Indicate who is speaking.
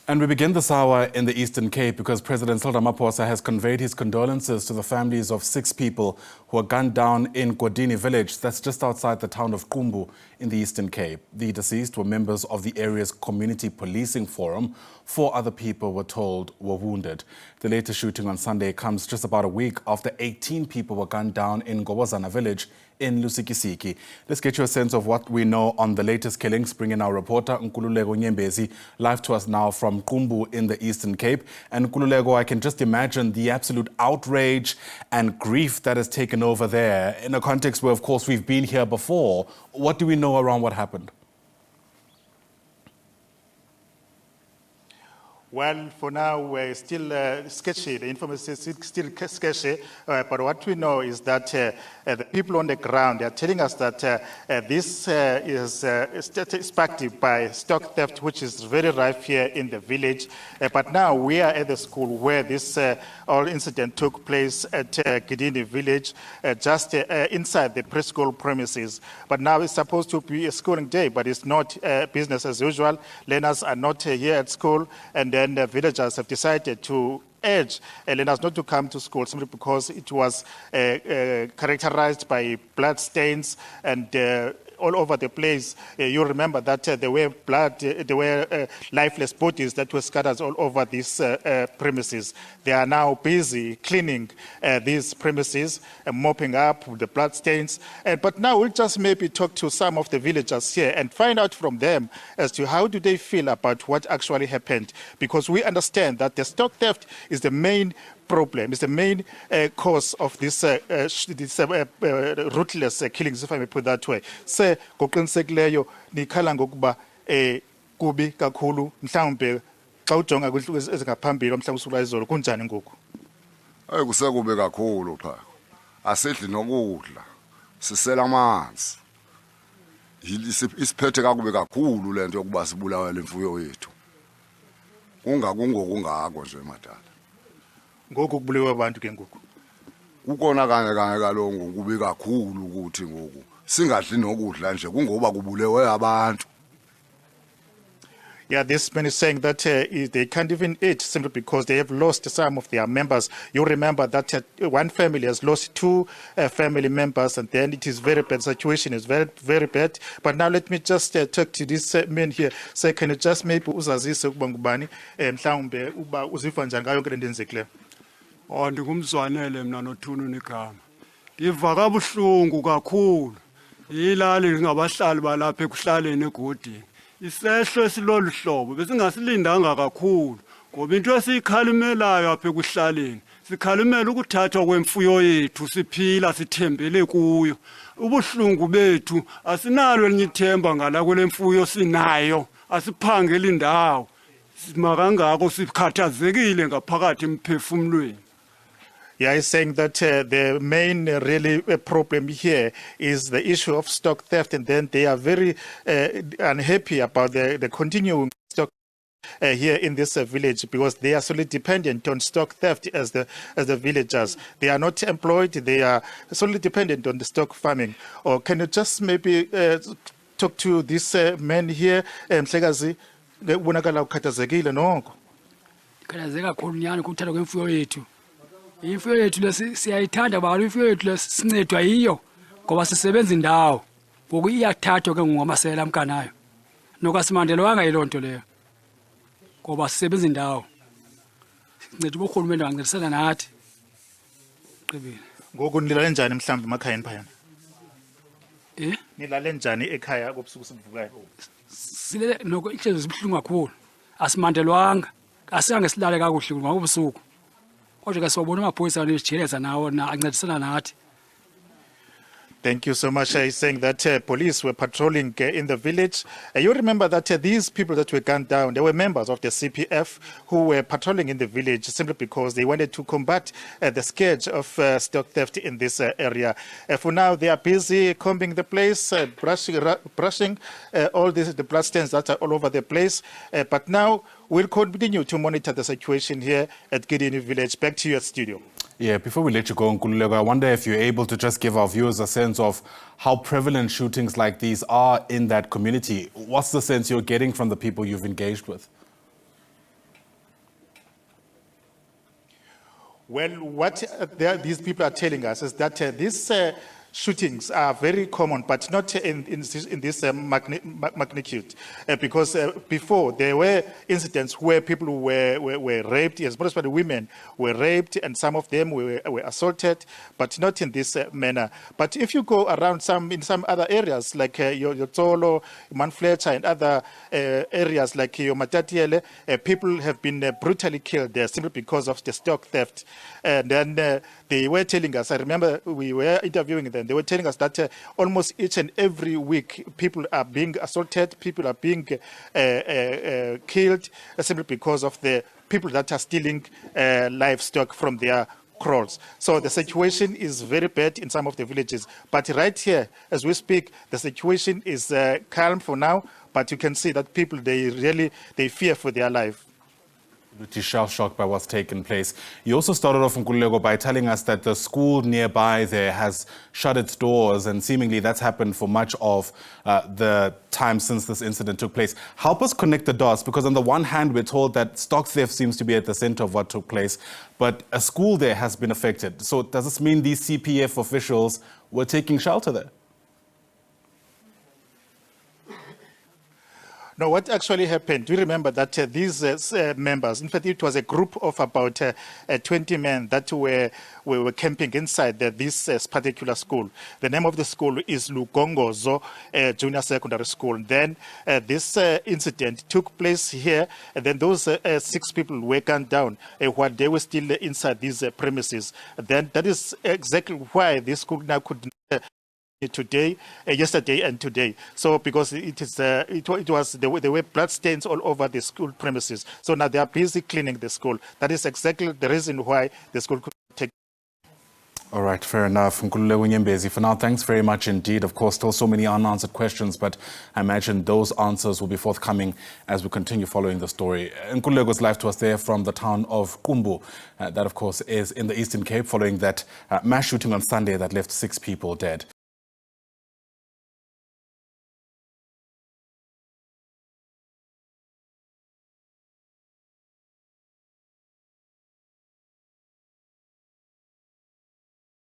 Speaker 1: And we begin this hour in the Eastern Cape because President Cyril Ramaphosa has conveyed his condolences to the families of 6 people who were gunned down in Godini village, that's just outside the town of Qumbu in the Eastern Cape. The deceased were members of the area's community policing forum. 4 other people were told were wounded. The latest shooting on Sunday comes just about a week after 18 people were gunned down in Gobozana village in Lusikisiki. Let's get you a sense of what we know on the latest killings. Bring in our reporter, Nkululeko Nyembezi, live to us now from Qumbu in the Eastern Cape. And Nkululeko, I can just imagine the absolute outrage and grief that has taken over there in a context where, of course, we've been here before. What do we know around what happened?
Speaker 2: Well, for now, we're still sketchy. The information is still sketchy. But what we know is that the people on the ground are telling us that this is sparked by stock theft, which is very rife here in the village. But now we are at the school where this all incident took place at Godini village, just inside the preschool premises. But now it's supposed to be a schooling day, but it's not business as usual. Learners are not here at school, and then the villagers have decided to urge learners not to come to school simply because it was characterized by blood stains and all over the place. You remember that there were lifeless bodies that were scattered all over these premises. They are now busy cleaning these premises and mopping up the blood stains. But now we'll just maybe talk to some of the villagers here and find out from them as to how do they feel about what actually happened. Because we understand that the stock theft is the main problem, is the main cause of this ruthless killings, if I may put that way. Se ngoqinisekileyo nikhala ngokuba kubi kakhulu mhlawumbe xa ujonga kwinhloko ezingaphambili mhlawumbe usukela izolo kunjani ngoku?
Speaker 3: Kusekube kakhulu cha. Asidli nokudla. Sisela amanzi. Isiphethe kakubi kakhulu lento yokuba sibulawe lemfuyo yethu. Kungako nje madala.
Speaker 2: Ngoku kubulewe abantu ke ngoku.
Speaker 3: Ukona kanye kalongo kubi kakhulu ukuthi ngoku singadli nokudla nje kungoba kubulewe abantu.
Speaker 2: Yeah, this man is saying that they can't even eat simply because they have lost some of their members. You remember that one family has lost 2 family members, and then it is very bad. The situation is very, very bad. But now let me just talk to this man here. So can you just maybe uzazise ukuba ngubani mhlawumbe uba uzifa njani ngayo into endenzekileyo?
Speaker 4: Ndingumzwanele mina noThunu negama. Ndiva kabuhlungu kakhulu. Yilali ngabahlali balapha ekuhlaleni eGodini. Isehlo esilolu hlobo besingasilindanga kakhulu ngoba into esiyikhalimelayo apha ekuhlaleni sikhalimela ukuthathwa kwemfuyo yethu siphila sithembele kuyo. Ubuhlungu bethu asinalo elinye ithemba ngala kwele mfuyo sinayo, asiphangeli indawo. Simakangako sikhathazekile ngaphakathi emphefumulweni.
Speaker 2: Yeah, he's saying that the main really problem here is the issue of stock theft, and then they are very unhappy about the continuing stock here in this village because they are solely dependent on stock theft as the villagers. They are not employed; they are solely dependent on the stock farming. Or can you just maybe talk to this man here, Mhlekazi? Ubonakala ukhathazekile nonke.
Speaker 5: Khathazeka kakhulu nyani ukuthatha kwemfuyo yethu. Imfuyo yethu lesiyayithanda balo imfuyo yethu lesincedwa yiyo ngoba sisebenza indawo ngoku iyathathwa ke ngomasela amkanayo nokasimandelwanga ilonto leyo ngoba sisebenza indawo sinceda ubukhulumende bangincedisana nathi qibile
Speaker 2: ngoku nilale njani mhlawumbe emakhayeni phayana nilale njani ekhaya kobusuku sivukayo
Speaker 5: sile noko inhliziyo zibhlungu kakhulu asimandelwanga asingange silale kakuhle ngobusuku.
Speaker 2: Thank you so much. He's saying that police were patrolling in the village. You remember that these people that were gunned down, they were members of the CPF who were patrolling in the village simply because they wanted to combat the scourge of stock theft in this area. For now, they are busy combing the place, brushing all the bloodstains that are all over the place. But now, we'll continue to monitor the situation here at Godini village. Back to you at studio.
Speaker 1: Yeah, before we let you go, Nkululeko, I wonder if you're able to just give our viewers a sense of how prevalent shootings like these are in that community. What's the sense you're getting from the people you've engaged with?
Speaker 2: Well, what these people are telling us is that these shootings are very common, but not in this magnitude. Because before, there were incidents where people were raped, especially women were raped, and some of them were assaulted, but not in this manner. But if you go around in some other areas, like your Tsolo, Manfletcher, and other areas like your Matatiele, people have been brutally killed there simply because of the stock theft. And then they were telling us, I remember we were interviewing them, they were telling us that almost each and every week people are being assaulted, people are being killed simply because of the people that are stealing livestock from their kraals. So the situation is very bad in some of the villages. But right here, as we speak, the situation is calm for now, but you can see that people, they fear for their life.
Speaker 1: Shell-shocked by what's taken place. You also started off, Nkululeko, by telling us that the school nearby there has shut its doors, and seemingly that's happened for much of the time since this incident took place. Help us connect the dots, because on the one hand, we're told that stock theft seems to be at the center of what took place, but a school there has been affected. So does this mean these CPF officials were taking shelter there?
Speaker 2: No, what actually happened, do you remember that these members, in fact, it was a group of about 20 men that were camping inside this particular school. The name of the school is Lugongozo Junior Secondary School. Then this incident took place here, and then those 6 people were gunned down while they were still inside these premises. Then that is exactly why this school now could yesterday and today. So because there were blood stains all over the school premises. So now they are busy cleaning the school. That is exactly the reason why the school could take.
Speaker 1: All right, fair enough. Nkululeko Nyembezi, for now, thanks very much indeed. Of course, still so many unanswered questions, but I imagine those answers will be forthcoming as we continue following the story. Nkuleko's live to us there from the town of Qumbu. That, of course, is in the Eastern Cape following that mass shooting on Sunday that left 6 people dead.